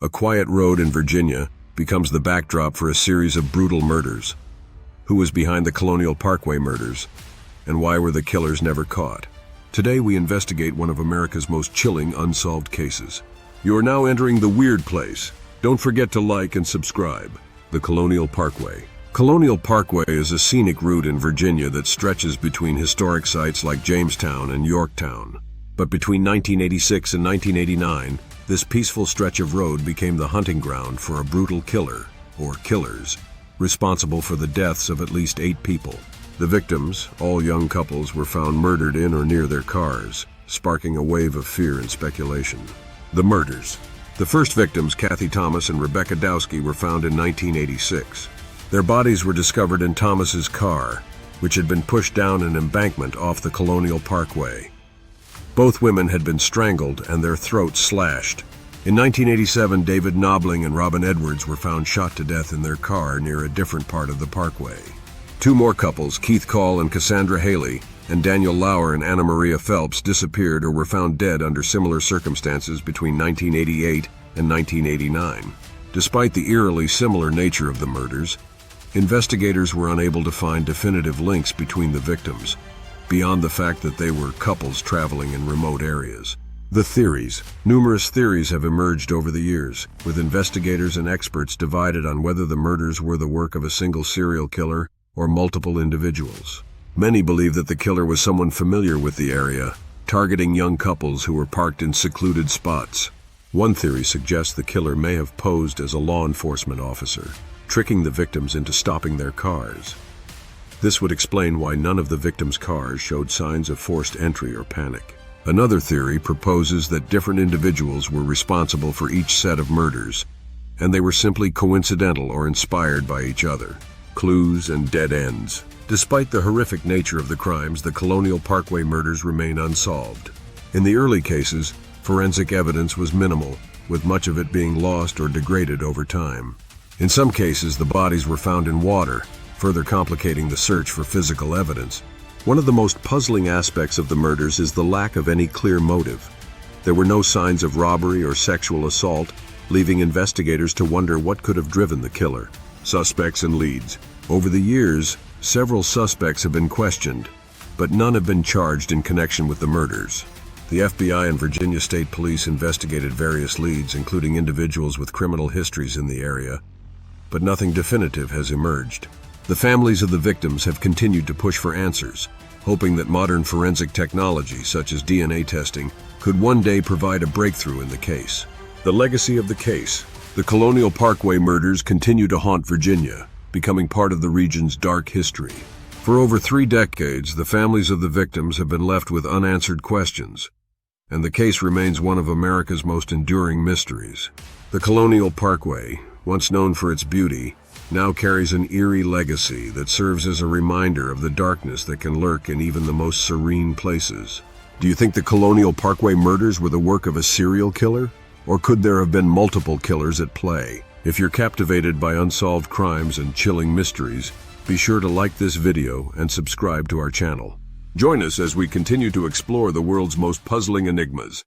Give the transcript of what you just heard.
A quiet road in Virginia becomes the backdrop for a series of brutal murders. Who was behind the Colonial Parkway murders, and why were the killers never caught? Today we investigate one of America's most chilling unsolved cases. You are now entering the weird place. Don't forget to like and subscribe. The Colonial Parkway. Colonial Parkway is a scenic route in Virginia that stretches between historic sites like Jamestown and Yorktown. But between 1986 and 1989, this peaceful stretch of road became the hunting ground for a brutal killer, or killers, responsible for the deaths of at least 8 people. The victims, all young couples, were found murdered in or near their cars, sparking a wave of fear and speculation. The murders. The first victims, Kathy Thomas and Rebecca Dowski, were found in 1986. Their bodies were discovered in Thomas's car, which had been pushed down an embankment off the Colonial Parkway. Both women had been strangled and their throats slashed. In 1987, David Knobling and Robin Edwards were found shot to death in their car near a different part of the parkway. 2 more couples, Keith Call and Cassandra Haley, and Daniel Lauer and Anna Maria Phelps, disappeared or were found dead under similar circumstances between 1988 and 1989. Despite the eerily similar nature of the murders, investigators were unable to find definitive links between the victims, beyond the fact that they were couples traveling in remote areas. The theories. Numerous theories have emerged over the years, with investigators and experts divided on whether the murders were the work of a single serial killer or multiple individuals. Many believe that the killer was someone familiar with the area, targeting young couples who were parked in secluded spots. One theory suggests the killer may have posed as a law enforcement officer, tricking the victims into stopping their cars. This would explain why none of the victims' cars showed signs of forced entry or panic. Another theory proposes that different individuals were responsible for each set of murders, and they were simply coincidental or inspired by each other. Clues and dead ends. Despite the horrific nature of the crimes, the Colonial Parkway murders remain unsolved. In the early cases, forensic evidence was minimal, with much of it being lost or degraded over time. In some cases, the bodies were found in water, further complicating the search for physical evidence. One of the most puzzling aspects of the murders is the lack of any clear motive. There were no signs of robbery or sexual assault, leaving investigators to wonder what could have driven the killer. Suspects and leads. Over the years, several suspects have been questioned, but none have been charged in connection with the murders. The FBI and Virginia State Police investigated various leads, including individuals with criminal histories in the area, but nothing definitive has emerged. The families of the victims have continued to push for answers, hoping that modern forensic technology, such as DNA testing, could one day provide a breakthrough in the case. The legacy of the case. The Colonial Parkway murders continue to haunt Virginia, becoming part of the region's dark history. For over 3 decades, the families of the victims have been left with unanswered questions, and the case remains one of America's most enduring mysteries. The Colonial Parkway, once known for its beauty, now carries an eerie legacy that serves as a reminder of the darkness that can lurk in even the most serene places. Do you think the Colonial Parkway murders were the work of a serial killer? Or could there have been multiple killers at play? If you're captivated by unsolved crimes and chilling mysteries, be sure to like this video and subscribe to our channel. Join us as we continue to explore the world's most puzzling enigmas.